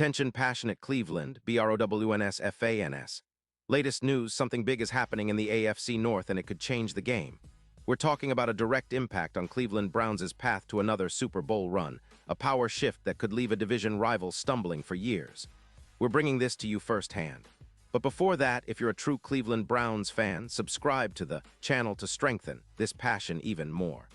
Attention passionate Cleveland, BROWNS. Latest news, something big is happening in the AFC North and it could change the game. We're talking about a direct impact on Cleveland Browns' path to another Super Bowl run, a power shift that could leave a division rival stumbling for years. We're bringing this to you firsthand. But before that, if you're a true Cleveland Browns fan, subscribe to the channel to strengthen this passion even more.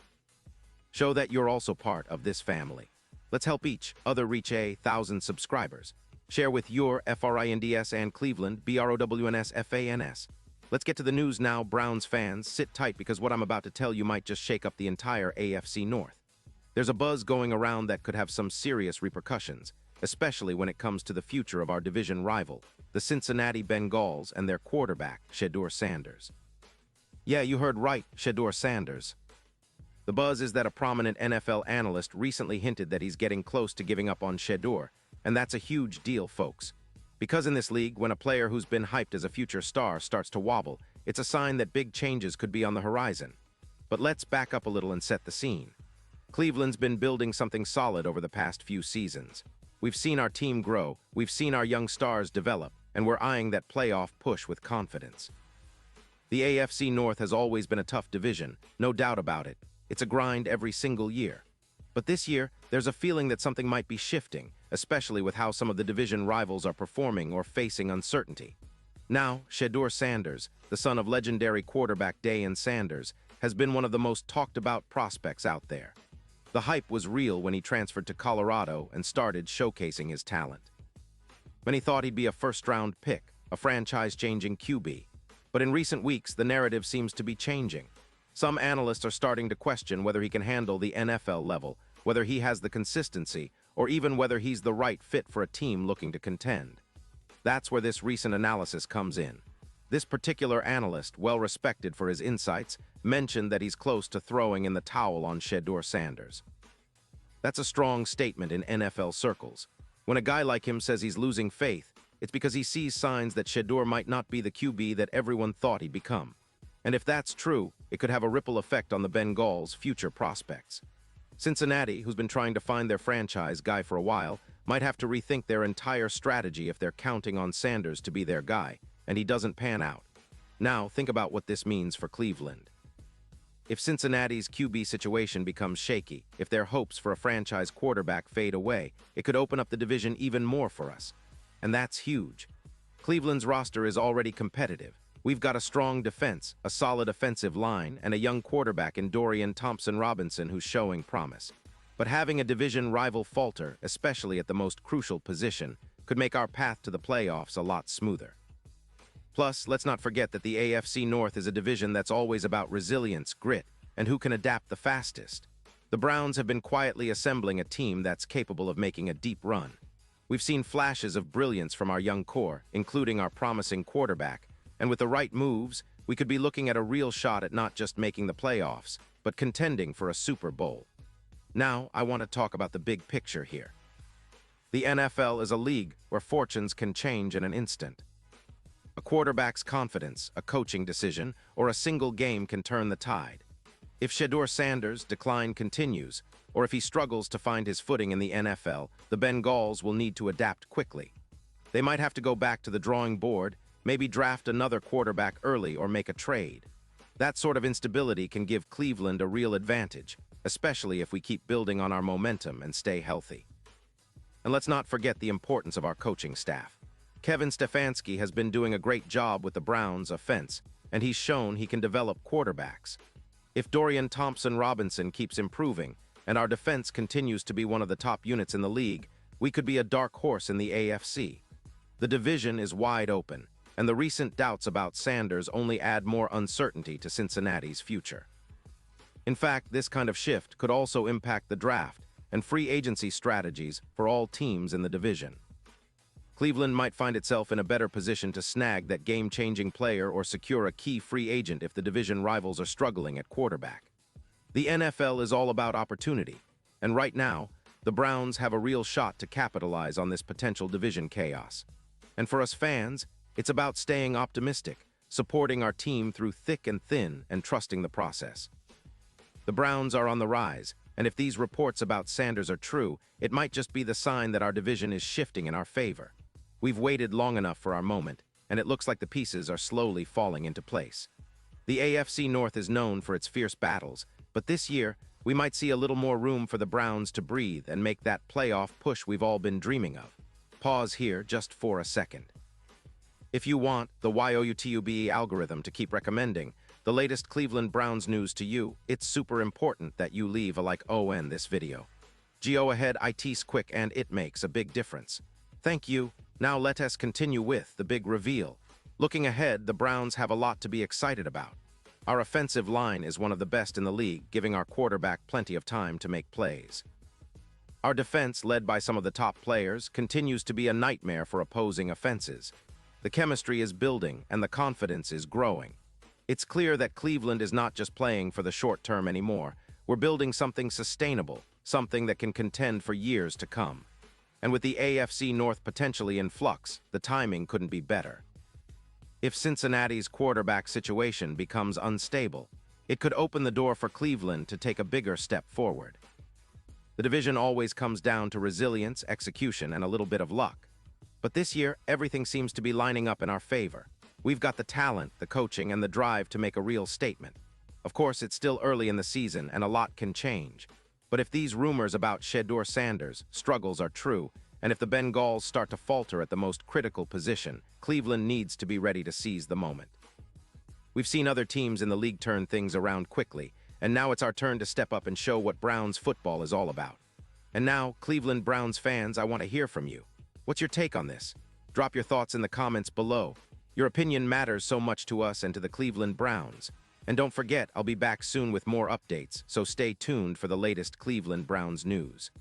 Show that you're also part of this family. Let's help each other reach 1,000 subscribers. Share with your FRINDS and Cleveland, BROWNS. Let's get to the news now, Browns fans. Sit tight because what I'm about to tell you might just shake up the entire AFC North. There's a buzz going around that could have some serious repercussions, especially when it comes to the future of our division rival, the Cincinnati Bengals and their quarterback, Shedeur Sanders. Yeah, you heard right, Shedeur Sanders. The buzz is that a prominent NFL analyst recently hinted that he's getting close to giving up on Shedeur, and that's a huge deal, folks. Because in this league, when a player who's been hyped as a future star starts to wobble, it's a sign that big changes could be on the horizon. But let's back up a little and set the scene. Cleveland's been building something solid over the past few seasons. We've seen our team grow, we've seen our young stars develop, and we're eyeing that playoff push with confidence. The AFC North has always been a tough division, no doubt about it. It's a grind every single year. But this year, there's a feeling that something might be shifting, especially with how some of the division rivals are performing or facing uncertainty. Now, Shedeur Sanders, the son of legendary quarterback Deion Sanders, has been one of the most talked-about prospects out there. The hype was real when he transferred to Colorado and started showcasing his talent. Many thought he'd be a first-round pick, a franchise-changing QB. But in recent weeks, the narrative seems to be changing. Some analysts are starting to question whether he can handle the NFL level, whether he has the consistency, or even whether he's the right fit for a team looking to contend. That's where this recent analysis comes in. This particular analyst, well respected for his insights, mentioned that he's close to throwing in the towel on Shedeur Sanders. That's a strong statement in NFL circles. When a guy like him says he's losing faith, it's because he sees signs that Shedeur might not be the QB that everyone thought he'd become. And if that's true, it could have a ripple effect on the Bengals' future prospects. Cincinnati, who's been trying to find their franchise guy for a while, might have to rethink their entire strategy if they're counting on Sanders to be their guy, and he doesn't pan out. Now, think about what this means for Cleveland. If Cincinnati's QB situation becomes shaky, if their hopes for a franchise quarterback fade away, it could open up the division even more for us. And that's huge. Cleveland's roster is already competitive. We've got a strong defense, a solid offensive line, and a young quarterback in Dorian Thompson-Robinson who's showing promise. But having a division rival falter, especially at the most crucial position, could make our path to the playoffs a lot smoother. Plus, let's not forget that the AFC North is a division that's always about resilience, grit, and who can adapt the fastest. The Browns have been quietly assembling a team that's capable of making a deep run. We've seen flashes of brilliance from our young core, including our promising quarterback, and with the right moves, we could be looking at a real shot at not just making the playoffs, but contending for a Super Bowl. Now, I want to talk about the big picture here. The NFL is a league where fortunes can change in an instant. A quarterback's confidence, a coaching decision, or a single game can turn the tide. If Shedeur Sanders' decline continues, or if he struggles to find his footing in the NFL, the Bengals will need to adapt quickly. They might have to go back to the drawing board, maybe draft another quarterback early or make a trade. That sort of instability can give Cleveland a real advantage, especially if we keep building on our momentum and stay healthy. And let's not forget the importance of our coaching staff. Kevin Stefanski has been doing a great job with the Browns' offense, and he's shown he can develop quarterbacks. If Dorian Thompson-Robinson keeps improving, and our defense continues to be one of the top units in the league, we could be a dark horse in the AFC. The division is wide open, and the recent doubts about Sanders only add more uncertainty to Cincinnati's future. In fact, this kind of shift could also impact the draft and free agency strategies for all teams in the division. Cleveland might find itself in a better position to snag that game-changing player or secure a key free agent if the division rivals are struggling at quarterback. The NFL is all about opportunity, and right now, the Browns have a real shot to capitalize on this potential division chaos. And for us fans, it's about staying optimistic, supporting our team through thick and thin, and trusting the process. The Browns are on the rise, And if these reports about Sanders are true, it might just be the sign that our division is shifting in our favor. We've waited long enough for our moment, and it looks like the pieces are slowly falling into place. The AFC North is known for its fierce battles, but this year, we might see a little more room for the Browns to breathe and make that playoff push we've all been dreaming of. Pause here just for a second. If you want the YOUTUBE algorithm to keep recommending the latest Cleveland Browns news to you, it's super important that you leave a like on this video. Go ahead, it's quick and it makes a big difference. Thank you. Now let us continue with the big reveal. Looking ahead, the Browns have a lot to be excited about. Our offensive line is one of the best in the league, giving our quarterback plenty of time to make plays. Our defense, led by some of the top players, continues to be a nightmare for opposing offenses. The chemistry is building and the confidence is growing. It's clear that Cleveland is not just playing for the short term anymore. We're building something sustainable, something that can contend for years to come. And with the AFC North potentially in flux, the timing couldn't be better. If Cincinnati's quarterback situation becomes unstable, it could open the door for Cleveland to take a bigger step forward. The division always comes down to resilience, execution, and a little bit of luck. But this year, everything seems to be lining up in our favor. We've got the talent, the coaching, and the drive to make a real statement. Of course, it's still early in the season, and a lot can change. But if these rumors about Shedeur Sanders' struggles are true, and if the Bengals start to falter at the most critical position, Cleveland needs to be ready to seize the moment. We've seen other teams in the league turn things around quickly, and now it's our turn to step up and show what Browns football is all about. And now, Cleveland Browns fans, I want to hear from you. What's your take on this? Drop your thoughts in the comments below. Your opinion matters so much to us and to the Cleveland Browns. And don't forget, I'll be back soon with more updates, so stay tuned for the latest Cleveland Browns news.